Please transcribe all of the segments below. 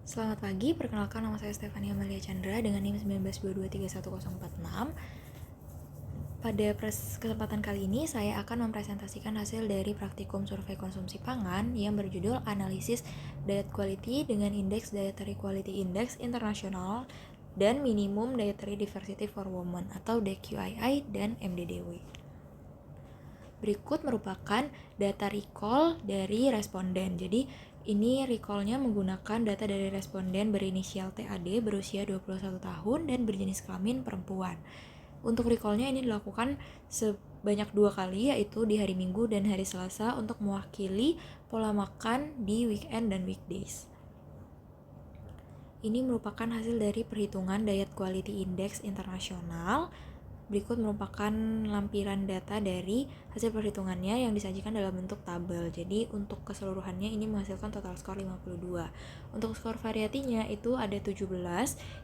Selamat pagi, perkenalkan nama saya Stefania Amalia Chandra dengan NIM 1922311046. Pada kesempatan kali ini saya akan mempresentasikan hasil dari praktikum survei konsumsi pangan yang berjudul Analisis Diet Quality dengan Indeks Dietary Quality Index Internasional dan Minimum Dietary Diversity for Women atau DQII dan MDDW. Berikut merupakan data recall dari responden. Jadi ini recallnya menggunakan data dari responden berinisial TAD berusia 21 tahun dan berjenis kelamin perempuan. Untuk recallnya ini dilakukan sebanyak 2 kali, yaitu di hari Minggu dan hari Selasa untuk mewakili pola makan di weekend dan weekdays. Ini merupakan hasil dari perhitungan Diet Quality Index internasional. Berikut merupakan lampiran data dari hasil perhitungannya yang disajikan dalam bentuk tabel. Jadi untuk keseluruhannya ini menghasilkan total skor 52. Untuk skor variatinya itu ada 17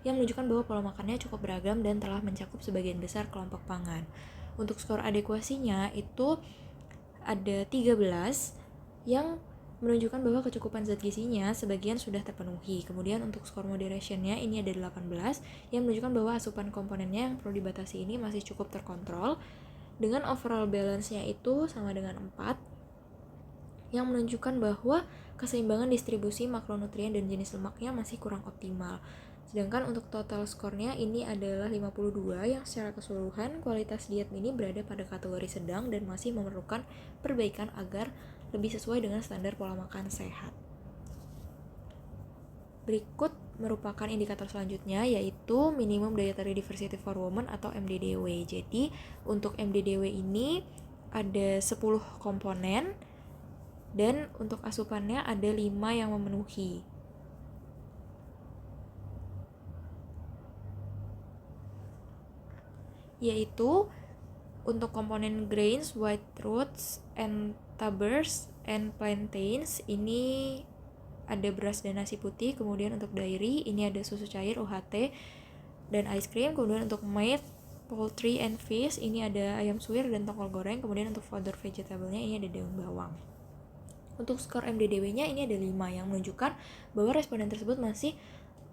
yang menunjukkan bahwa pola makannya cukup beragam dan telah mencakup sebagian besar kelompok pangan. Untuk skor adekuasinya itu ada 13 yang menunjukkan bahwa kecukupan zat gizinya sebagian sudah terpenuhi. Kemudian untuk skor moderationnya ini ada 18 yang menunjukkan bahwa asupan komponennya yang perlu dibatasi ini masih cukup terkontrol. Dengan overall balance-nya itu sama dengan 4 yang menunjukkan bahwa keseimbangan distribusi makronutrien dan jenis lemaknya masih kurang optimal. Sedangkan untuk total skornya ini adalah 52 yang secara keseluruhan kualitas diet ini berada pada kategori sedang dan masih memerlukan perbaikan agar lebih sesuai dengan standar pola makan sehat. Berikut merupakan indikator selanjutnya yaitu Minimum Dietary Diversity for Women atau MDDW. Jadi untuk MDDW ini ada 10 komponen dan untuk asupannya ada 5 yang memenuhi. Yaitu untuk komponen grains, white roots, and tubers, and plantains ini ada beras dan nasi putih. Kemudian untuk dairy ini ada susu cair, UHT, dan ice cream. Kemudian untuk meat, poultry, and fish ini ada ayam suwir dan tongkol goreng. Kemudian untuk fodder vegetable-nya ini ada daun bawang. Untuk skor MDDW-nya ini ada 5 yang menunjukkan bahwa responden tersebut masih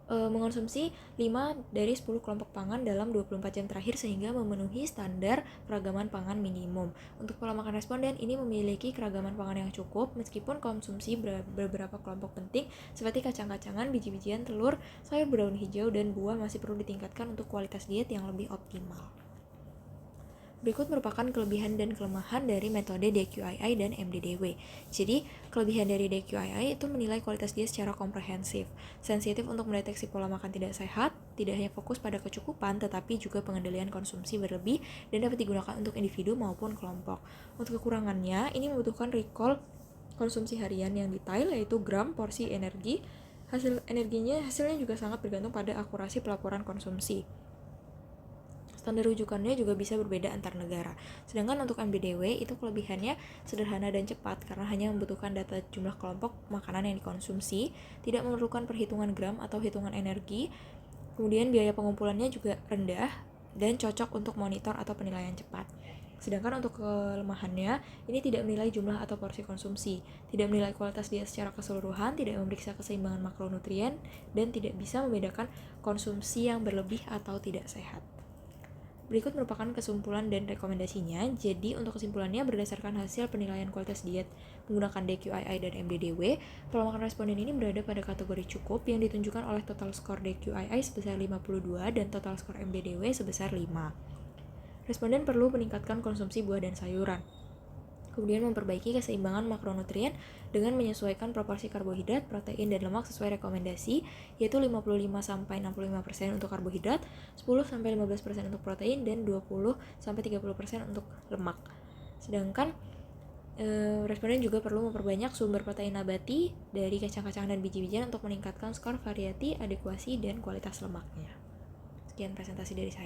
mengonsumsi 5 dari 10 kelompok pangan dalam 24 jam terakhir sehingga memenuhi standar keragaman pangan minimum. Untuk pola makan responden ini memiliki keragaman pangan yang cukup meskipun konsumsi beberapa kelompok penting seperti kacang-kacangan, biji-bijian, telur, sayur berdaun hijau, dan buah masih perlu ditingkatkan untuk kualitas diet yang lebih optimal. Berikut merupakan kelebihan dan kelemahan dari metode DQII dan MDDW. Jadi, kelebihan dari DQII itu menilai kualitas diet secara komprehensif, sensitif untuk mendeteksi pola makan tidak sehat, tidak hanya fokus pada kecukupan, tetapi juga pengendalian konsumsi berlebih dan dapat digunakan untuk individu maupun kelompok. Untuk kekurangannya, ini membutuhkan recall konsumsi harian yang detail, yaitu gram, porsi, energi. Hasilnya juga sangat bergantung pada akurasi pelaporan konsumsi. Standar rujukannya juga bisa berbeda antar negara. Sedangkan untuk MDDW itu kelebihannya sederhana dan cepat karena hanya membutuhkan data jumlah kelompok makanan yang dikonsumsi, tidak memerlukan perhitungan gram atau hitungan energi. Kemudian biaya pengumpulannya juga rendah dan cocok untuk monitor atau penilaian cepat. Sedangkan untuk kelemahannya, ini tidak menilai jumlah atau porsi konsumsi, tidak menilai kualitas diet secara keseluruhan, tidak memeriksa keseimbangan makronutrien, dan tidak bisa membedakan konsumsi yang berlebih atau tidak sehat. Berikut merupakan kesimpulan dan rekomendasinya. Jadi untuk kesimpulannya berdasarkan hasil penilaian kualitas diet menggunakan DQII dan MDDW, pola makan responden ini berada pada kategori cukup yang ditunjukkan oleh total skor DQII sebesar 52 dan total skor MDDW sebesar 5. Responden perlu meningkatkan konsumsi buah dan sayuran. Kemudian memperbaiki keseimbangan makronutrien dengan menyesuaikan proporsi karbohidrat, protein, dan lemak sesuai rekomendasi, yaitu 55-65% untuk karbohidrat, 10-15% untuk protein, dan 20-30% untuk lemak. Sedangkan responden juga perlu memperbanyak sumber protein nabati dari kacang-kacangan dan biji-bijian untuk meningkatkan skor variati, adekuasi, dan kualitas lemaknya. Sekian presentasi dari saya.